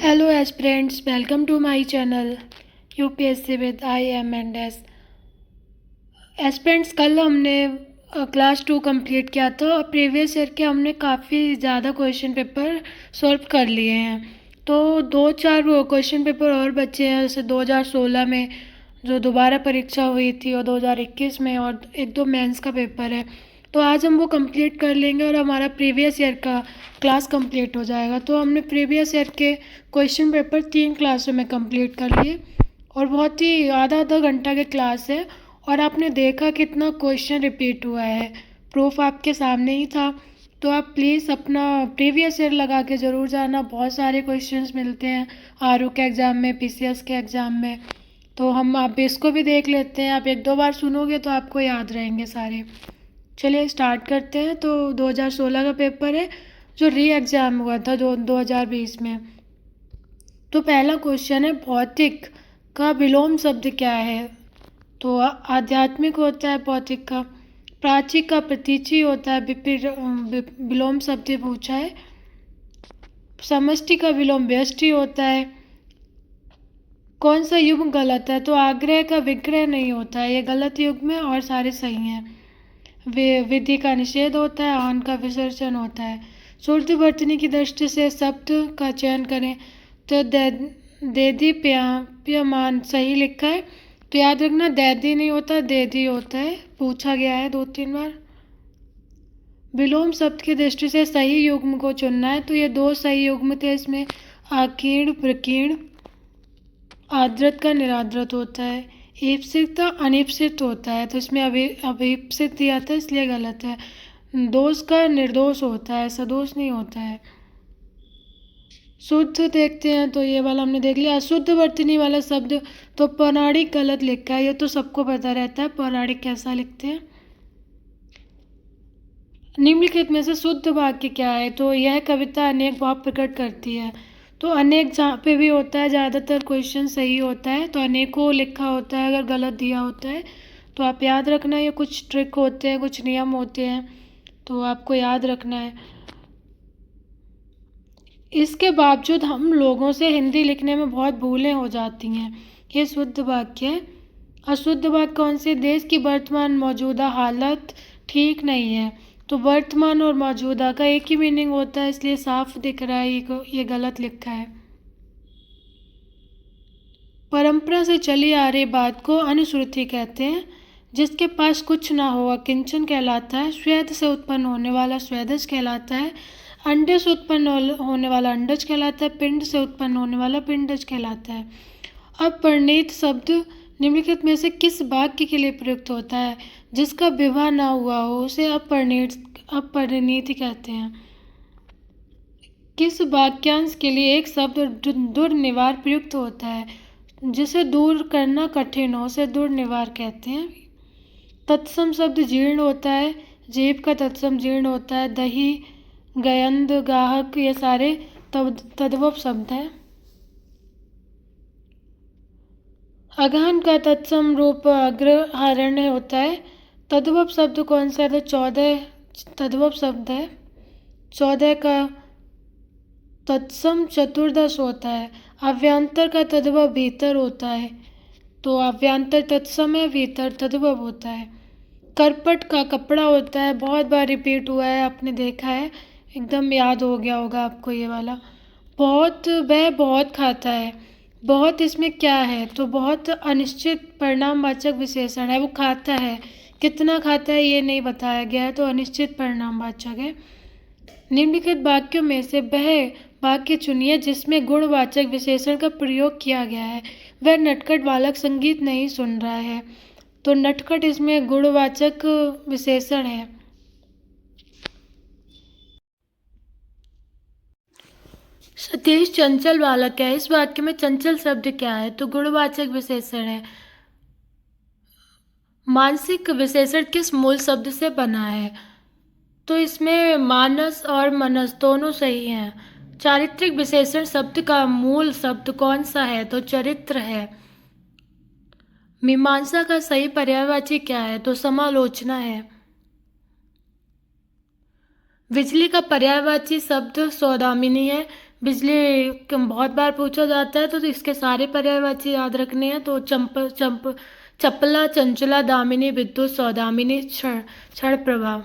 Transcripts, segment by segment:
Hello aspirants, welcome to my channel UPSC with IMNS। Aspirants, कल हमने class 2 complete किया था और प्रीवियस ईयर के हमने काफ़ी ज़्यादा क्वेश्चन पेपर सॉल्व कर लिए हैं। तो 2-4 क्वेश्चन पेपर और बचे हैं, जैसे 2016 में जो दोबारा परीक्षा हुई थी और 2021 में, और 1-2 मेंस का पेपर है। तो आज हम वो कंप्लीट कर लेंगे और हमारा प्रीवियस ईयर का क्लास कंप्लीट हो जाएगा। तो हमने प्रीवियस ईयर के क्वेश्चन पेपर 3 क्लासों में कंप्लीट कर लिए और बहुत ही आधा आधा घंटा के क्लास है। और आपने देखा कितना क्वेश्चन रिपीट हुआ है, प्रूफ आपके सामने ही था। तो आप प्लीज़ अपना प्रीवियस ईयर लगा के ज़रूर जाना, बहुत सारे क्वेश्चंस मिलते हैं आरओ के एग्ज़ाम में, पीसीएस के एग्ज़ाम में। तो हम आप इसको भी देख लेते हैं, आप 1-2 बार सुनोगे तो आपको याद रहेंगे सारे। चलिए स्टार्ट करते हैं। तो 2016 का पेपर है जो री एग्ज़ाम हुआ था 2020 में। तो पहला क्वेश्चन है, भौतिक का विलोम शब्द क्या है? तो आध्यात्मिक होता है भौतिक का, प्राची का प्रतीची होता है, विलोम शब्द पूछा है। समष्टि का विलोम व्यष्टि होता है। कौन सा युग्म गलत है? तो आग्रह का विग्रह नहीं होता है, ये गलत युग्म है और सारे सही हैं। विधि का निषेध होता है, आन का विसर्जन होता है। शुद्ध वर्तनी की दृष्टि से शब्द का चयन करें। तो देदीप्यमान सही लिखा है। तो याद रखना, दैदी नहीं होता, देदी होता है, पूछा गया है 2-3 बार। विलोम शब्द की दृष्टि से सही युग्म को चुनना है। तो ये 2 सही युग्म थे इसमें, आकीर्ण प्रकीर्ण। आद्रत का निराद्रत होता है। ईप्सित का अनीप्सित होता है, तो इसमें अभीप्सित दिया था इसलिए गलत है। दोष का निर्दोष होता है, सदोष नहीं होता है। शुद्ध देखते हैं, तो ये वाला हमने देख लिया। अशुद्ध वर्तनी वाला शब्द तो पौराणिक गलत लिखा है, ये तो सबको पता रहता है पौराणिक कैसा लिखते हैं। निम्नलिखित में से शुद्ध वाक्य क्या है? तो यह कविता अनेक भाव प्रकट करती है। तो अनेक जहाँ पे भी होता है ज़्यादातर क्वेश्चन सही होता है, तो अनेकों लिखा होता है अगर गलत दिया होता है। तो आप याद रखना, ये कुछ ट्रिक होते हैं, कुछ नियम होते हैं, तो आपको याद रखना है। इसके बावजूद हम लोगों से हिंदी लिखने में बहुत भूलें हो जाती हैं। ये शुद्ध वाक्य है। अशुद्ध वाक्य कौन से? देश की वर्तमान मौजूदा हालत ठीक नहीं है। तो वर्तमान और मौजूदा का एक ही मीनिंग होता है, इसलिए साफ दिख रहा है, ये गलत लिखा है। परंपरा से चली आ रही बात को अनुश्रुति कहते हैं। जिसके पास कुछ ना हो अकिंचन कहलाता है। स्वेद से उत्पन्न होने वाला स्वेदज कहलाता है। अंडे से उत्पन्न होने वाला अंडज कहलाता है। पिंड से उत्पन्न होने वाला पिंडज कहलाता है। अपरिणीत शब्द निम्नलिखित में से किस वाक्य के लिए प्रयुक्त होता है? जिसका विवाह ना हुआ हो उसे अपरिणीत कहते हैं। किस वाक्यांश के लिए एक शब्द दुर्निवार प्रयुक्त होता है? जिसे दूर करना कठिन हो उसे दुर्निवार कहते हैं। तत्सम शब्द जीर्ण होता है। जीभ का तत्सम जीर्ण होता है। दही, गयंद, गाहक, ये सारे तद्भव शब्द हैं। अगहन का तत्सम रूप अग्रहारण्य होता है। तद्भव शब्द कौन सा है? तो 14 तद्भव शब्द है। 14 का तत्सम चतुर्दश होता है। अव्यांतर का तद्भव भीतर होता है, तो अव्यांतर तत्सम है, भीतर तद्भव होता है। करपट का कपड़ा होता है, बहुत बार रिपीट हुआ है, आपने देखा है, एकदम याद हो गया होगा आपको ये वाला। बहुत, वह बहुत खाता है। बहुत इसमें क्या है? तो बहुत अनिश्चित परिणामवाचक विशेषण है, वो खाता है, कितना खाता है ये नहीं बताया गया है, तो अनिश्चित परिणामवाचक है। निम्नलिखित वाक्यों में से वह वाक्य चुनिए जिसमें गुणवाचक विशेषण का प्रयोग किया गया है। वह नटखट बालक संगीत नहीं सुन रहा है, तो नटखट इसमें गुणवाचक विशेषण है। सतीश चंचल बालक है, इस वाक्य में चंचल शब्द क्या है? तो गुणवाचक विशेषण है। मानसिक विशेषण किस मूल शब्द से बना है? तो इसमें मानस और मनस दोनों सही हैं। चारित्रिक विशेषण शब्द का मूल शब्द कौन सा है? तो चरित्र है। मीमांसा का सही पर्यायवाची क्या है? तो समालोचना है। बिजली का पर्यायवाची शब्द सौदामिनी है। बहुत बार पूछा जाता है, तो इसके सारे पर्यायवाची याद रखने हैं। तो चपला, चंचला, दामिनी, विद्युत, सौदामिनी, क्षण प्रभा।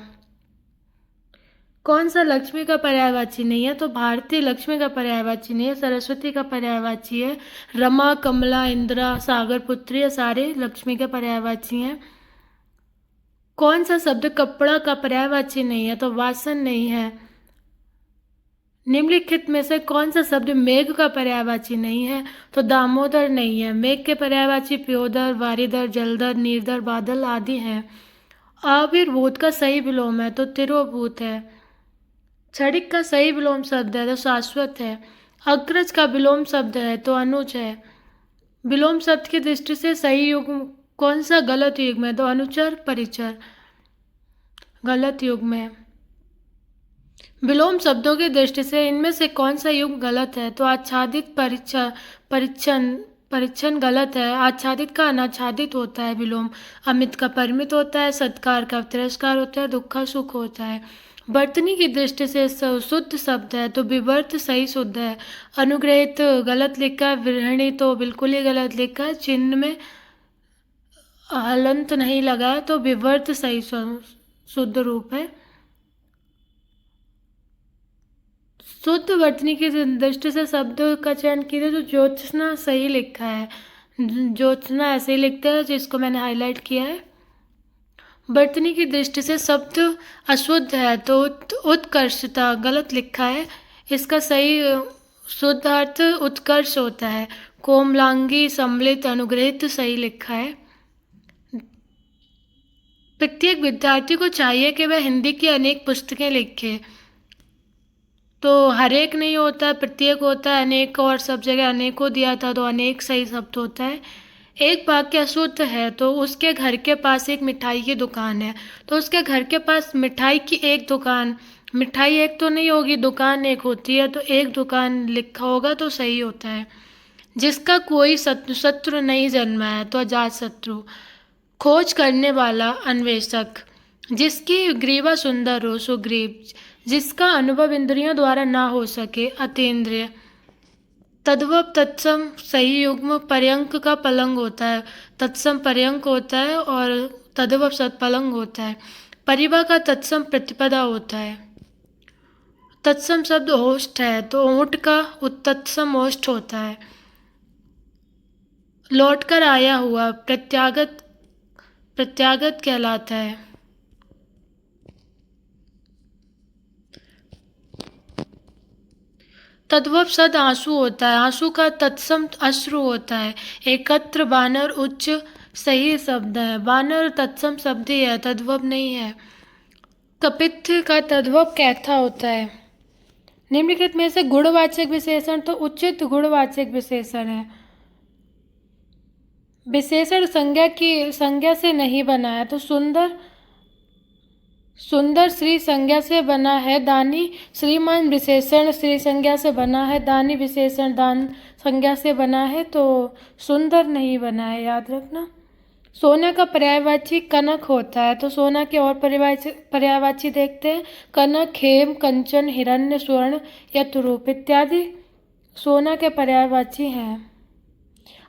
कौन सा लक्ष्मी का पर्यायवाची नहीं है? तो भारती लक्ष्मी का पर्यायवाची नहीं है, सरस्वती का पर्यायवाची है। रमा, कमला, इंदिरा, सागर पुत्री, ये सारे लक्ष्मी के पर्यायवाची हैं। कौन सा शब्द कपड़ा का पर्यायवाची नहीं है? तो वासन नहीं है। निम्नलिखित में से कौन सा शब्द मेघ का पर्यायवाची नहीं है? तो दामोदर नहीं है। मेघ के पर्यायवाची प्योदर, वारिदर, जलधर, नीरदर, बादल आदि हैं। आविर्भूत का सही विलोम है तो तिरोभूत है। क्षणिक का सही विलोम शब्द है तो शाश्वत है। अग्रज का विलोम शब्द है तो अनुज है। विलोम शब्द की दृष्टि से सही युग्म कौन सा गलत युग्म है? तो अनुचर, परिचर गलत युग्म है। विलोम शब्दों की दृष्टि से इनमें से कौन सा युग्म गलत है? तो आच्छादित, परिच्छन गलत है। आच्छादित का अनाच्छादित होता है विलोम। अमित का परिमित होता है। सत्कार का तिरस्कार होता है। दुख का सुख होता है। वर्तनी की दृष्टि से शुद्ध शब्द है तो विवर्त सही शुद्ध है। अनुग्रहित गलत लिखा है। विरहिणी तो बिल्कुल ही गलत लिखा है। चिन्ह में हलंत नहीं लगा है तो विवर्त सही शुद्ध रूप है। शुद्ध वर्तनी की दृष्टि से शब्द का चयन कीजिए तो ज्योत्सना सही लिखा है। ज्योत्सना ऐसे ही लिखते हैं जिसको मैंने हाईलाइट किया है। वर्तनी की दृष्टि से शब्द अशुद्ध है तो उत्कर्षता गलत लिखा है। इसका सही शुद्ध अर्थ उत्कर्ष होता है। कोमलांगी, सम्मिलित, अनुग्रहित सही लिखा है। प्रत्येक विद्यार्थी को चाहिए कि वह हिंदी की अनेक पुस्तकें लिखे। तो हर एक नहीं होता, प्रत्येक होता है। अनेक और सब जगह अनेकों दिया था तो अनेक सही शब्द होता है। एक वाक्य अशुद्ध है तो उसके घर के पास एक मिठाई की दुकान है। तो उसके घर के पास मिठाई की एक दुकान, मिठाई एक तो नहीं होगी, दुकान एक होती है, तो एक दुकान लिखा होगा तो सही होता है। जिसका कोई शत्रु नहीं जन्मा है तो अजात शत्रु। खोज करने वाला, अन्वेषक। जिसकी ग्रीवा सुंदर हो, सुग्रीव। जिसका अनुभव इंद्रियों द्वारा ना हो सके, अतीन्द्रिय। तद्भव, तत्सम सही युग्म पर्यंक का पलंग होता है। तत्सम पर्यंक होता है और तद्भव सत्पलंग होता है। परिवा का तत्सम प्रतिपदा होता है। तत्सम शब्द ओष्ठ है तो ऊंट का उत्तत्सम ओष्ठ होता है। लौटकर आया हुआ, प्रत्यागत, प्रत्यागत कहलाता है। तद्भव शब्द आंसू होता है। आंसू का तत्सम अश्रु होता है। एकत्र, बानर, उच्च सही शब्द है। बानर तत्सम शब्द ही है, तद्भव नहीं है। कपित्थ का तद्भव कैथा होता है। निम्नलिखित में से गुणवाचक विशेषण तो उचित गुणवाचक विशेषण है। विशेषण संज्ञा से नहीं बना है तो सुंदर, सुंदर श्री संज्ञा से बना है। दानी, श्रीमान विशेषण श्री संज्ञा से बना है। दानी विशेषण दान संज्ञा से बना है तो सुंदर नहीं बना है, याद रखना। सोना का पर्यायवाची कनक होता है तो सोना के और पर्यायवाची देखते हैं। कनक, हेम, कंचन, हिरण्य, स्वर्ण, यत्रूप इत्यादि सोना के पर्यायवाची हैं।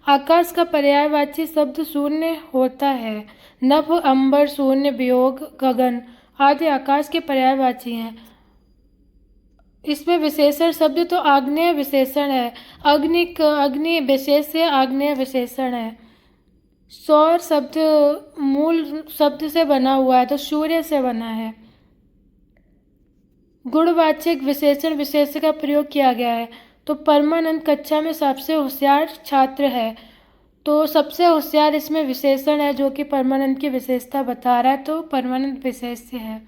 आकाश का पर्यायवाची शब्द शून्य होता है। नभ, अंबर, शून्य, वियोग, गगन आदि आकाश के पर्यायवाची हैं। इसमें विशेषण शब्द तो आग्नेय विशेषण है। अग्नि विशेष से आग्नेय विशेषण है। सौर शब्द मूल शब्द से बना हुआ है तो सूर्य से बना है। गुणवाचक विशेषण विशेष का प्रयोग किया गया है तो परमानंद कक्षा में सबसे होशियार छात्र है तो सबसे होशियार इसमें विशेषण है जो कि परमानंद की विशेषता बता रहा है तो परमानंद विशेष्य है।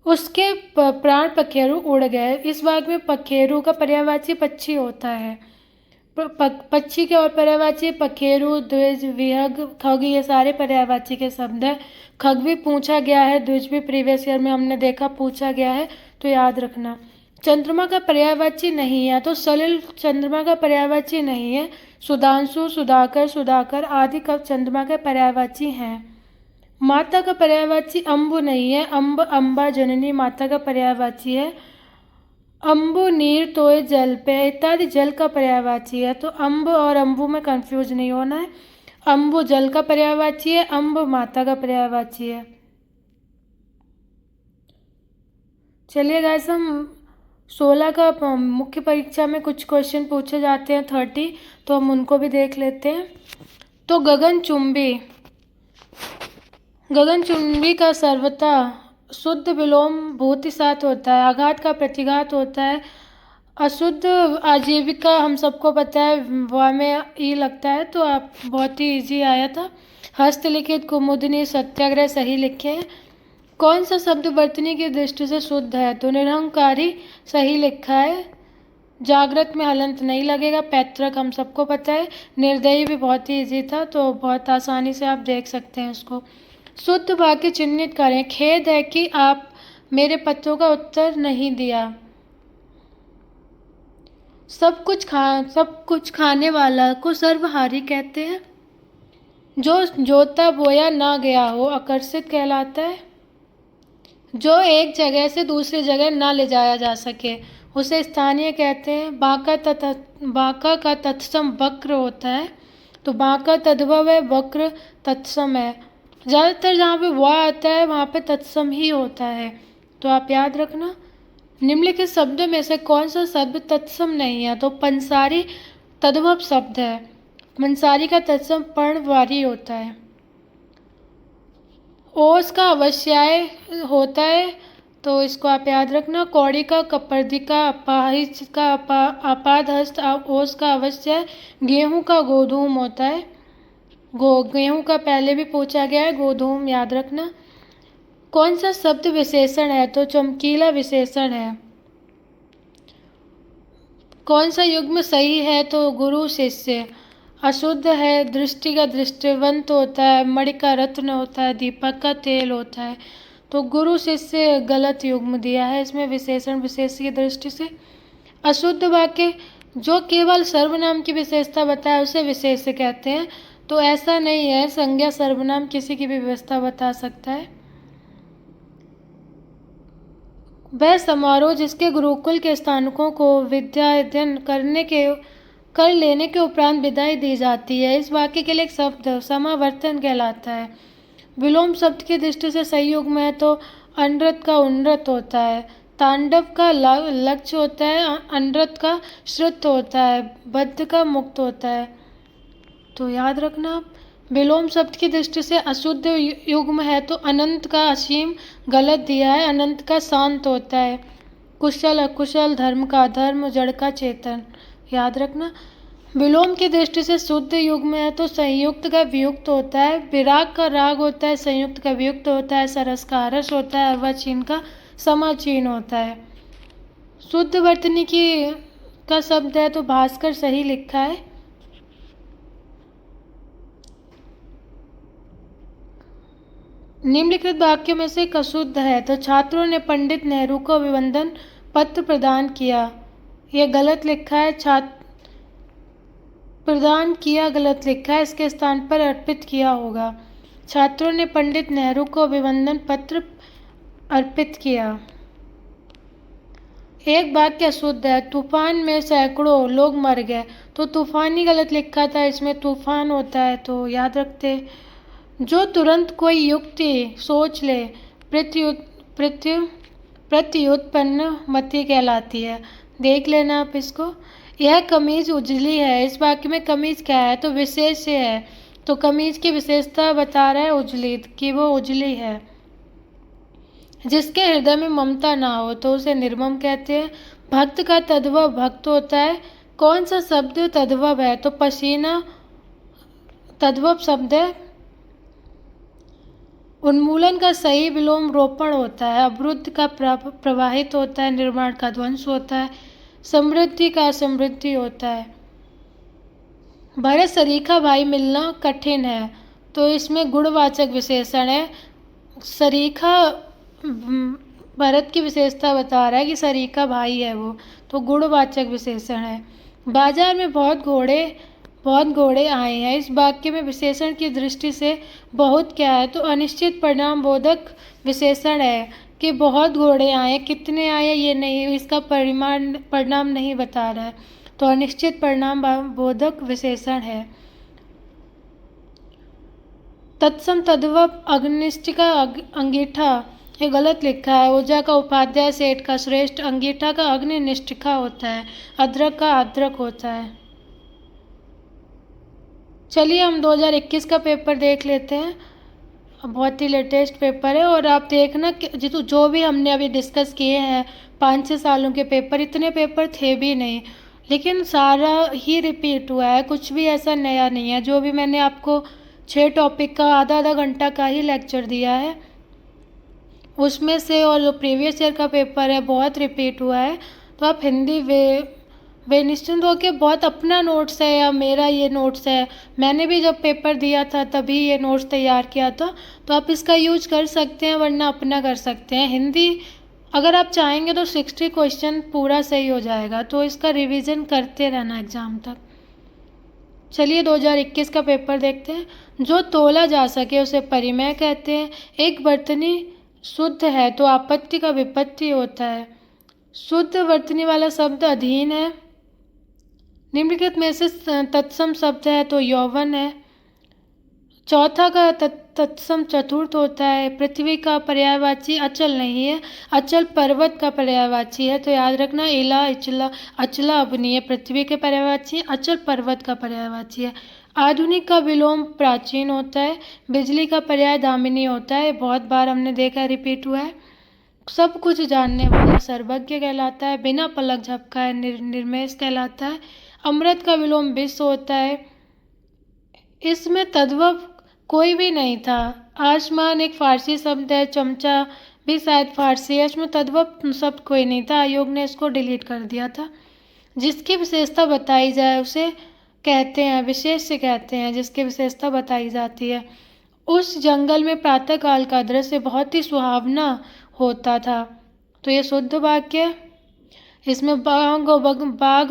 उसके प्राण पखेरु उड़ गए। इस भाग में पखेरु का पर्यायवाची पक्षी होता है। पक्षी के और पर्यायवाची पखेरु, द्विज, विहग, खग ये सारे पर्यायवाची के शब्द हैं। खग भी पूछा गया है, द्विज भी प्रीवियस ईयर में हमने देखा पूछा गया है तो याद रखना। चंद्रमा का पर्यायवाची नहीं है तो सलिल चंद्रमा का पर्यायवाची नहीं है। सुधांशु, सुधाकर, सुधाकर आदि का चंद्रमा के पर्यायवाची हैं। माता का पर्यायवाची अम्बु नहीं है, अम्ब अम्बा जननी माता का पर्यायवाची है। अम्बु नीर तोय जल पे इत्यादि जल का पर्यायवाची है। तो अम्ब और अम्बु में कंफ्यूज नहीं होना है। अम्बु जल का पर्यायवाची है, अम्ब माता का पर्यायवाची है। चलिए गाइस, हम 16 का मुख्य परीक्षा में कुछ क्वेश्चन पूछे जाते हैं 30, तो हम उनको भी देख लेते हैं। तो गगनचुंबी का सर्वथा शुद्ध विलोम भूतिसात होता है, आघात का प्रतिघात होता है। अशुद्ध आजीविका हम सबको पता है, वह में ई लगता है, तो आप बहुत ही इजी आया था। हस्तलिखित कुमुदनी सत्याग्रह सही लिखे हैं। कौन सा शब्द वर्तनी की दृष्टि से शुद्ध है? तो निरहंकारी सही लिखा है। जागृत में हलंत नहीं लगेगा। पैतृक हम सबको पता है। निर्दयी भी बहुत ही इजी था, तो बहुत आसानी से आप देख सकते हैं उसको। शुद्ध वाक्य चिन्हित करें। खेद है कि आप मेरे पत्रों का उत्तर नहीं दिया। सब कुछ खाने वाला को सर्वहारी कहते हैं। जो जोता बोया ना गया हो आकर्षित कहलाता है। जो एक जगह से दूसरी जगह ना ले जाया जा सके उसे स्थानीय कहते हैं। बांका का तत्सम वक्र होता है, तो बांका तद्भव है, वक्र तत्सम है। ज़्यादातर जहाँ पे वा आता है वहाँ पे तत्सम ही होता है, तो आप याद रखना। निम्नलिखित शब्दों में से कौन सा शब्द तत्सम नहीं है? तो पंसारी तद्भव शब्द है। पंसारी का तत्सम पर्णवारी होता है। ओस का अवश्याय होता है, तो इसको आप याद रखना। कौड़ी का कपर्दिका अपाहिज का अपादहस्त ओस का अवश्य। गेहूं का गोधूम होता है। गेहूं का पहले भी पूछा गया है, गोधूम याद रखना। कौन सा शब्द विशेषण है? तो चमकीला विशेषण है। कौन सा युग्म सही है? तो गुरु शिष्य। अशुद्ध है। दृष्टि का दृष्टिवंत होता है। मणि का रत्न होता है। दीपक का तेल होता है। तो गुरु शिष्य गलत युग्म दिया है इसमें विशेषण विशेष की दृष्टि से। अशुद्ध वाक्य जो केवल सर्वनाम की विशेषता बताए उसे विशेष्य कहते हैं, तो ऐसा नहीं है। संज्ञा सर्वनाम किसी की भी विशेषता बता सकता है। वह समारोह जिसके गुरुकुल के स्थानकों को विद्या अध्ययन कर लेने के उपरांत विदाई दी जाती है। इस वाक्य के लिए एक शब्द समावर्तन कहलाता है। विलोम शब्द की दृष्टि से सही युग्म है, तो अनृत का उन्नत होता है। तांडव का लक्ष्य होता है। अनृत का श्रुत होता है। बद्ध का मुक्त होता है, तो याद रखना। विलोम शब्द की दृष्टि से अशुद्ध युग्म है, तो अनंत का असीम गलत दिया है। अनंत का शांत होता है। कुशल अकुशल, धर्म का अधर्म, जड़ का चेतन, याद रखना। विलोम की दृष्टि से शुद्ध युग्म है, तो संयुक्त का वियुक्त होता है। विराग का राग होता है। संयुक्त का वियुक्त होता है। सरस का हरस होता है। अर्वाचीन का समाचीन होता है। शुद्ध वर्तनी का शब्द है, तो भास्कर सही लिखा है। निम्नलिखित वाक्यों में से एक अशुद्ध है, तो छात्रों ने पंडित नेहरू को अभिनंदन पत्र प्रदान किया। यह गलत लिखा है। प्रदान किया गलत लिखा है, इसके स्थान पर अर्पित किया होगा। छात्रों ने पंडित नेहरू को अभिनंदन पत्र अर्पित किया। एक वाक्य अशुद्ध है। तूफान में सैकड़ों लोग मर गए, तो तूफान ही गलत लिखा था, इसमें तूफान होता है, तो याद रखते। जो तुरंत कोई युक्ति सोच ले प्रत्युत्पन्न मति कहलाती है। देख लेना आप इसको। यह कमीज उजली है। इस वाक्य में कमीज क्या है? तो विशेष है, तो कमीज की विशेषता बता रहा है उजली, कि वो उजली है। जिसके हृदय में ममता ना हो तो उसे निर्मम कहते हैं। भक्त का तद्भव भक्त होता है। कौन सा शब्द तद्भव है? तो पसीना तद्भव शब्द है। उन्मूलन का सही विलोम रोपण होता है। अवरुद्ध का प्रवाहित होता है। निर्माण का ध्वंस होता है। समृद्धि का समृद्धि होता है। भरत सरीखा भाई मिलना कठिन है, तो इसमें गुणवाचक विशेषण है। सरीखा भरत की विशेषता बता रहा है कि सरीखा भाई है वो, तो गुणवाचक विशेषण है। बाजार में बहुत घोड़े बहुत घोड़े आए हैं। इस वाक्य में विशेषण की दृष्टि से बहुत क्या है, तो अनिश्चित परिणाम बोधक विशेषण है कि बहुत घोड़े आए, कितने आए ये नहीं, इसका परिणाम नहीं बता रहा है, तो अनिश्चित परिणाम बोधक विशेषण है। तत्सम तद्भव अग्निष्ठ का अंगीठा, ये गलत लिखा है। ऊर्जा का उपाध्याय सेठ का श्रेष्ठ, अंगीठा का अग्निनिष्ठा होता है, अदरक का अदरक होता है। चलिए हम 2021 का पेपर देख लेते हैं। बहुत ही लेटेस्ट पेपर है और आप देखना कि जो भी हमने अभी डिस्कस किए हैं 5-6 सालों के पेपर, इतने पेपर थे भी नहीं, लेकिन सारा ही रिपीट हुआ है, कुछ भी ऐसा नया नहीं है। जो भी मैंने आपको 6 टॉपिक का आधा आधा घंटा का ही लेक्चर दिया है उसमें से, और जो प्रीवियस ईयर का पेपर है बहुत रिपीट हुआ है। तो आप हिंदी वे निश्चिंत हो के, बहुत अपना नोट्स है या मेरा ये नोट्स है, मैंने भी जब पेपर दिया था तभी ये नोट्स तैयार किया था, तो आप इसका यूज कर सकते हैं, वरना अपना कर सकते हैं। हिंदी अगर आप चाहेंगे तो 60 क्वेश्चन पूरा सही हो जाएगा, तो इसका रिवीजन करते रहना एग्ज़ाम तक। चलिए 2021 का पेपर देखते हैं। जो तोला जा सके उसे परिमेय कहते हैं। एक वर्तनी शुद्ध है तो आपत्ति का विपत्ति होता है। शुद्ध वर्तनी वाला शब्द अधीन है। निम्नलिखित में से तत्सम शब्द है तो यौवन है। चौथा का तत्सम चतुर्थ होता है। पृथ्वी का पर्यायवाची अचल नहीं है, अचल पर्वत का पर्यायवाची है, तो याद रखना इला इचला अचला अपनी है, पृथ्वी के पर्यायवाची, अचल पर्वत का पर्यायवाची है। आधुनिक का विलोम प्राचीन होता है। बिजली का पर्याय दामिनी होता है, बहुत बार हमने देखा है, रिपीट हुआ है। सब कुछ जानने वाला सर्वज्ञ कहलाता है। बिना पलक झपकाए निर्मेश कहलाता है। अमृत का विलोम विश्व होता है। इसमें तद्भव कोई भी नहीं था। आसमान एक फारसी शब्द है, चमचा भी शायद फारसी है, इसमें तद्भव शब्द कोई नहीं था, आयोग ने इसको डिलीट कर दिया था। जिसकी विशेषता बताई जाए उसे कहते हैं विशेष से कहते हैं, जिसकी विशेषता बताई जाती है। उस जंगल में प्रातःकाल का दृश्य बहुत ही सुहावना होता था, तो ये शुद्ध वाक्य। इसमें बाघ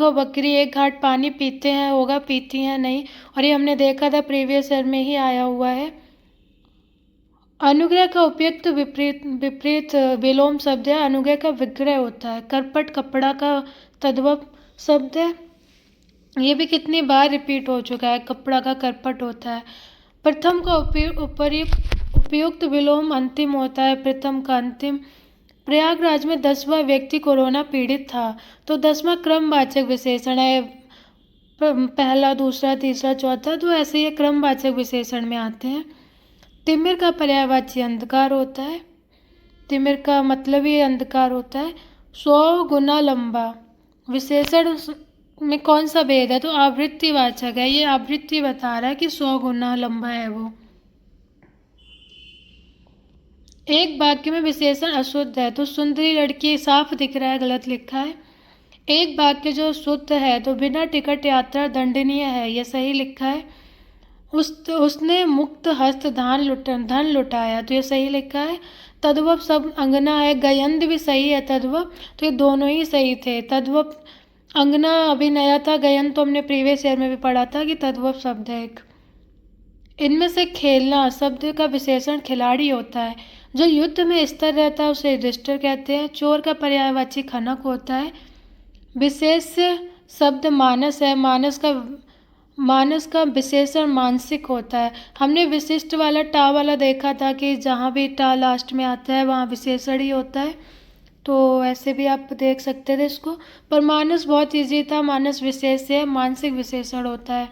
और बकरी एक घाट पानी पीते हैं, होगा पीती हैं नहीं, और ये हमने देखा था प्रीवियस ईयर में ही आया हुआ है। अनुग्रह का उपयुक्त विपरीत विलोम शब्द है, अनुग्रह का विग्रह होता है। करपट कपड़ा का तद्भव शब्द है, ये भी कितनी बार रिपीट हो चुका है, कपड़ा का करपट होता है। प्रथम का उपयुक्त विलोम अंतिम होता है, प्रथम का अंतिम। प्रयागराज में 10वां व्यक्ति कोरोना पीड़ित था, तो 10वां क्रमवाचक विशेषण है, पहला दूसरा तीसरा चौथा, तो ऐसे ये क्रमवाचक विशेषण में आते हैं। तिमिर का पर्यायवाची अंधकार होता है, तिमिर का मतलब ही अंधकार होता है। 100 गुना लंबा विशेषण में कौन सा भेद है, तो आवृत्तिवाचक है, ये आवृत्ति बता रहा है कि 100 गुना लंबा है वो। एक वाक्य में विशेषण अशुद्ध है, तो सुंदरी लड़की साफ दिख रहा है, गलत लिखा है। एक वाक्य जो शुद्ध है तो बिना टिकट यात्रा दंडनीय है, यह सही लिखा है। उसने मुक्त हस्त धन लुटाया, तो ये सही लिखा है। तद्भव शब्द अंगना है, गयंद भी सही है तद्भव, तो ये दोनों ही सही थे। तद्भव अंगना अभी नया था, गयंद तो हमने प्रीवियस ईयर में भी पढ़ा था कि तद्भव शब्द है एक। इनमें से खेलना शब्द का विशेषण खिलाड़ी होता है। जो युद्ध में स्तर रहता है उसे युधिष्ठिर कहते हैं। चोर का पर्यायवाची खनक होता है। विशेष शब्द मानस है, मानस का विशेषण मानसिक होता है। हमने विशिष्ट वाला टा वाला देखा था कि जहाँ भी टा लास्ट में आता है वहाँ विशेषण ही होता है, तो ऐसे भी आप देख सकते थे इसको। पर मानस बहुत इजी था, मानस विशेष है, मानसिक विशेषण होता है।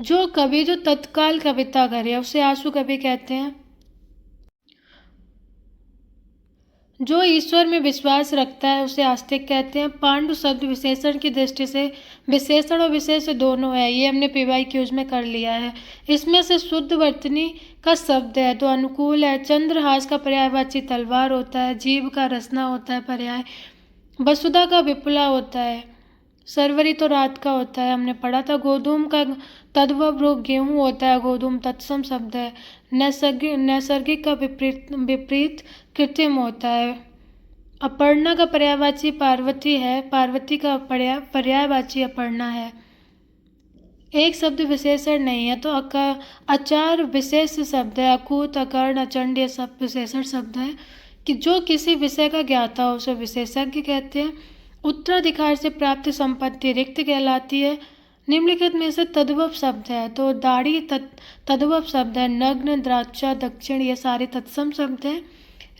जो कवि जो तत्काल कविता करे उसे आंसू कवि कहते हैं। जो ईश्वर में विश्वास रखता है उसे आस्तिक कहते हैं। पांडु शब्द विशेषण की दृष्टि से विशेषण और विशेष दोनों है, ये हमने PYQs में कर लिया है। इसमें से शुद्ध वर्तनी का शब्द है तो अनुकूल है। चंद्रहास का पर्यायवाची तलवार होता है। जीव का रसना होता है पर्याय। वसुधा का विपुला होता है। सरवरी तो रात का होता है, हमने पढ़ा था। गोधूम का तद्भव रूप गेहूं होता है, गोधूम तत्सम शब्द है। नैसर्गिक का विपरीत कृत्रिम होता है। अपर्णा का पर्यायवाची पार्वती है, पार्वती का पर्यायवाची अपर्णा है। एक शब्द विशेषण नहीं है, तो अचार विशेष शब्द है। अकूत, अकर्ण, अचंड ये सब विशेषण शब्द है कि जो किसी विषय का ज्ञाता हो उसे विशेषज्ञ कहते हैं। उत्तराधिकार से प्राप्त संपत्ति रिक्त कहलाती है। निम्नलिखित में से तद्भव शब्द है, तो दाढ़ी तद्भव शब्द है। नग्न, द्राक्षा, दक्षिण ये सारे तत्सम शब्द हैं।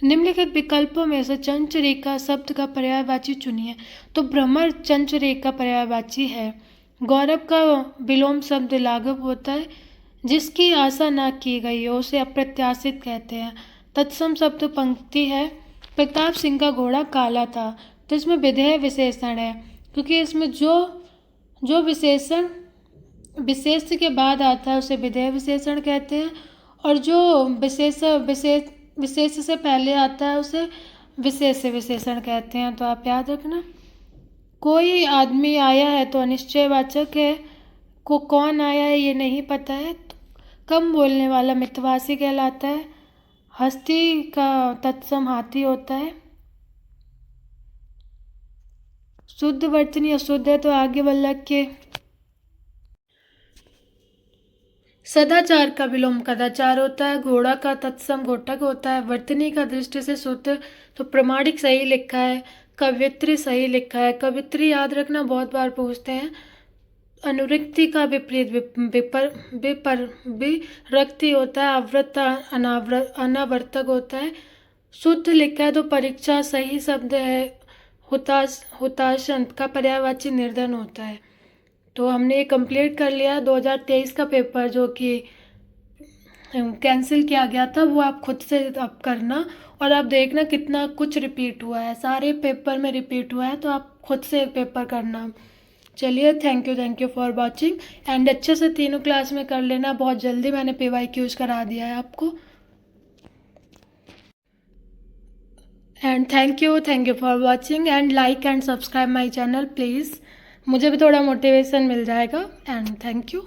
निम्नलिखित विकल्पों में से चंचुरेखा शब्द का पर्यायवाची चुनिए, तो भ्रमर चंचुरेखा पर्यायवाची है। गौरव का विलोम शब्द लाघव होता है। जिसकी आशा ना की गई हो उसे अप्रत्याशित कहते हैं। तत्सम शब्द पंक्ति है। प्रताप सिंह का घोड़ा काला था, तो इसमें विधेय विशेषण है, क्योंकि इसमें जो विशेषण विशेष के बाद आता है उसे विधेय विशेषण कहते हैं, और जो विशेष से पहले आता है उसे विशेष विशेषण कहते हैं। तो आप याद रखना। कोई आदमी आया है तो अनिश्चयवाचक है, को कौन आया है ये नहीं पता है तो कम बोलने वाला मितवासी कहलाता है। हस्ती का तत्सम हाथी होता है। शुद्ध वर्तनी अशुद्ध है, तो आगे वल्लभ के। सदाचार का विलोम कदाचार होता है। घोड़ा का तत्सम घोटक होता है। वर्तनी का दृष्टि से शुद्ध, तो प्रमाणिक सही लिखा है। कवित्री सही लिखा है। कवित्री याद रखना, बहुत बार पूछते हैं। अनुरक्ति का विपरीत विरक्ति होता है। आवृत अनावर्तक होता है। शुद्ध लिखा है तो परीक्षा सही शब्द है। हुताशंत का पर्यायवाची निर्धन होता है। तो हमने ये कंप्लीट कर लिया 2023 का पेपर, जो कि कैंसिल किया गया था। वो आप खुद से अब करना, और आप देखना कितना कुछ रिपीट हुआ है। सारे पेपर में रिपीट हुआ है, तो आप खुद से पेपर करना। चलिए, thank you for watching, and अच्छे से तीनों क्लास में कर लेना। बहुत जल्दी मैंने PYQs करा दिया है आपको। And thank you for watching, and like and subscribe my channel please. मुझे भी थोड़ा मोटिवेशन मिल जाएगा। And thank you.